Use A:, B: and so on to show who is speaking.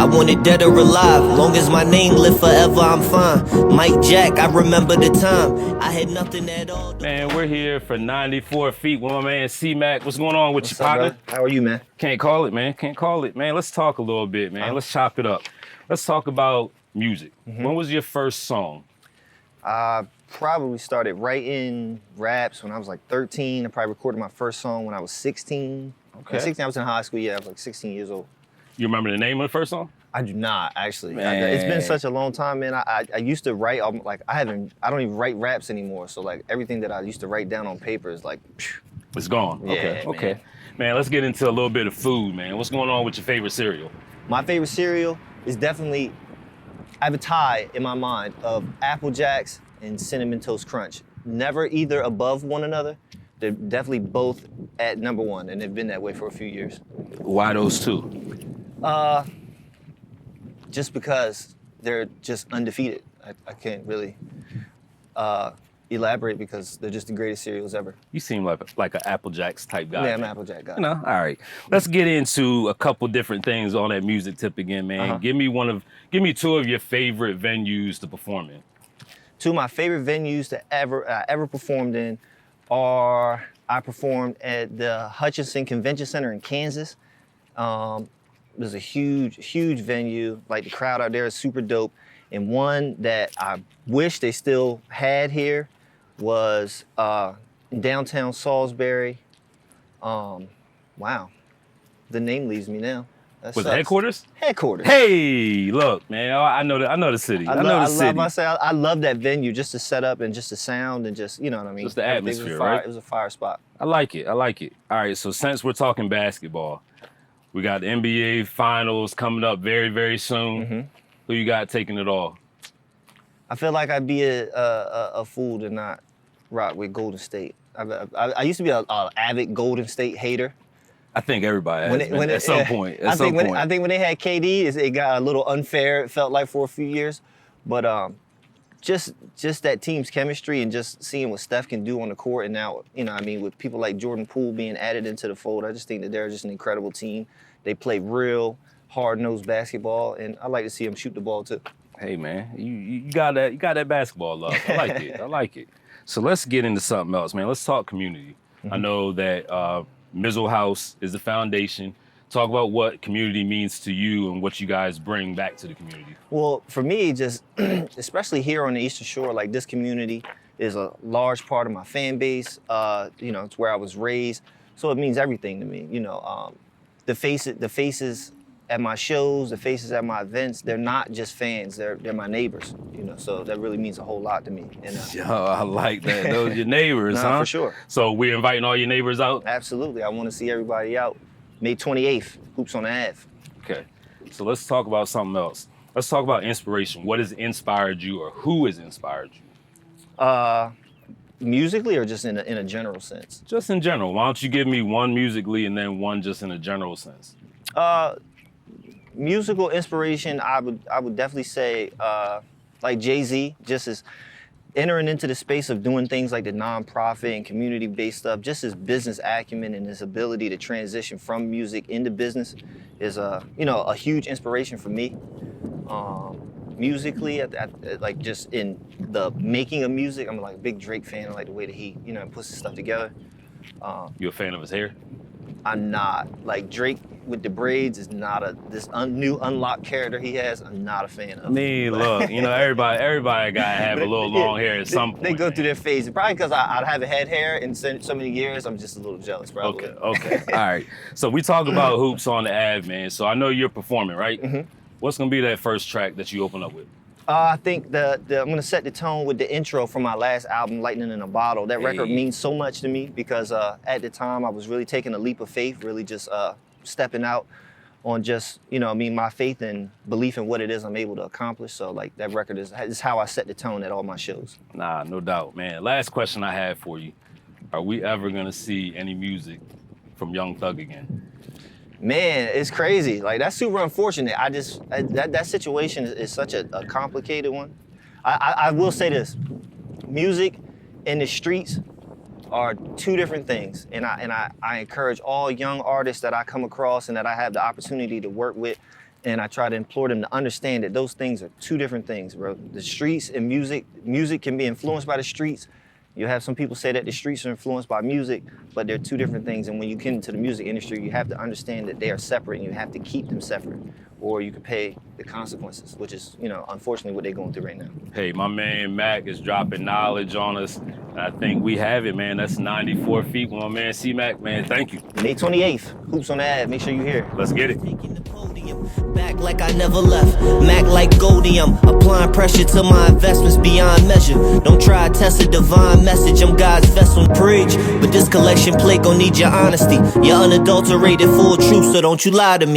A: want it dead or alive. Long as my name live forever, I'm fine. Mike Jack, I remember the time. I had nothing at all.
B: Man, we're here for 94 feet with my man C-Mack. What's going on with
C: What's
B: you,
C: up,
B: partner?
C: brother? How are you, man?
B: Can't call it, man. Can't call it, man. Let's talk a little bit, man. Let's chop it up. Let's talk about music. When was your first song?
C: I probably started writing raps when I was like 13. I probably recorded my first song when I was 16.
B: Okay.
C: At 16, I was in high school. Yeah, I was like 16 years old.
B: You remember the name of the first song?
C: I do not actually.
B: Man.
C: It's been such a long time, man. I used to write. Like I don't even write raps anymore. So like everything that I used to write down on paper is like,
B: It's gone.
C: Yeah,
B: Okay.
C: man.
B: Okay. Man, let's get into a little bit of food, man. What's going on with your favorite cereal?
C: my favorite cereal is definitely. I have a tie in my mind of Apple Jacks and Cinnamon Toast Crunch. Never either above one another. They're definitely both at number one, and they've been that way for a few years.
B: Why those two?
C: Just because they're just undefeated. I can't really elaborate because they're just the greatest cereals ever.
B: You seem like an Apple Jacks type guy.
C: Yeah, I'm
B: man.
C: an Apple Jack guy.
B: You know, all right. Let's get into a couple different things on that music tip again, man. Give me two of your favorite venues to perform in.
C: Two of my favorite venues to ever performed in are I performed at the Hutchinson Convention Center in Kansas. It was a huge venue. Like the crowd out there is super dope. And one that I wish they still had here was in downtown Salisbury. Wow, the name leaves me now. That
B: Was it
C: sucks.
B: headquarters?
C: Headquarters.
B: Hey, look, man. I know the city. I know the city.
C: I love that venue, just the setup and just the sound and just, you know what I mean?
B: Just the
C: Everything
B: atmosphere,
C: was fire.
B: right?
C: It was a fire spot.
B: I like it. All right, so since we're talking basketball, we got the NBA Finals coming up very, very soon. Who you got taking it all?
C: I feel like I'd be a fool to not rock with Golden State. I used to be an avid Golden State hater.
B: I think everybody has been at some point.
C: I think when they had KD, it got a little unfair. It felt like for a few years, but just that team's chemistry and just seeing what Steph can do on the court, and now with people like Jordan Poole being added into the fold, I just think that they're just an incredible team. They play real hard-nosed basketball, and I like to see them shoot the ball too.
B: Hey man, you got that basketball love. I like it. I like it. So let's get into something else, man. Let's talk community. I know that Mizzle House is the foundation. Talk about what community means to you and what you guys bring back to the community.
C: Well, for me, just especially here on the Eastern Shore, like this community is a large part of my fan base. It's where I was raised, so it means everything to me. The faces at my shows, the faces at my events, they're not just fans, they're my neighbors, so that really means a whole lot to me. And,
B: Yo, I like that. Those are your neighbors, huh?
C: For sure.
B: So we're inviting all your neighbors out?
C: Absolutely, I want to see everybody out. May 28th, Hoops on the Ave.
B: Okay, so let's talk about something else. Let's talk about inspiration. What has inspired you, or who has inspired you?
C: Musically or just in a general sense?
B: Just in general. Why don't you give me one musically and then one just in a general sense?
C: Musical inspiration, I would definitely say like Jay-Z, just as entering into the space of doing things like the nonprofit and community-based stuff, just his business acumen and his ability to transition from music into business is a huge inspiration for me. Musically, like just in the making of music, I'm like a big Drake fan. I like the way that he puts his stuff together.
B: You a fan of his hair?
C: I'm not. Like Drake with the braids is not new unlocked character he has. I'm not a fan of.
B: I mean, look, everybody gotta have a little long hair at some point.
C: They go through their phase. Probably because I haven't had hair in so many years. I'm just a little jealous, probably.
B: Okay. All right. So we talk about Hoops on the Ave, man. So I know you're performing, right? What's gonna be that first track that you open up with?
C: I think I'm gonna set the tone with the intro from my last album, Lightning in a Bottle. That record means so much to me because at the time I was really taking a leap of faith, really just stepping out on just, my faith and belief in what it is I'm able to accomplish. So like that record is how I set the tone at all my shows.
B: Nah, no doubt, man. Last question I have for you. Are we ever gonna see any music from Young Thug again?
C: Man, it's crazy. Like that's super unfortunate. That situation is such a complicated one. I will say this: music and the streets are two different things, and I encourage all young artists that I come across and that I have the opportunity to work with And I try to implore them to understand that those things are two different things, bro. The streets and music can be influenced by the streets. You have some people say that the streets are influenced by music, but they're two different things. And when you get into the music industry, you have to understand that they are separate and you have to keep them separate, or you could pay the consequences, which is, you know, unfortunately what they're going through right now.
B: Hey, my man Mac is dropping knowledge on us. And I think we have it, man. That's 94 feet. My man C-Mack, man, thank you.
C: May 28th, Hoops on the Ave. Make sure you're here.
B: Let's get it.
A: Taking the podium, back like I never left. Mac like Goldium, applying pressure to my investments beyond measure. Don't try to test a divine message, I'm God's vessel. Preach, but this collection plate gon' need your honesty, your unadulterated full truth, so don't you lie to me.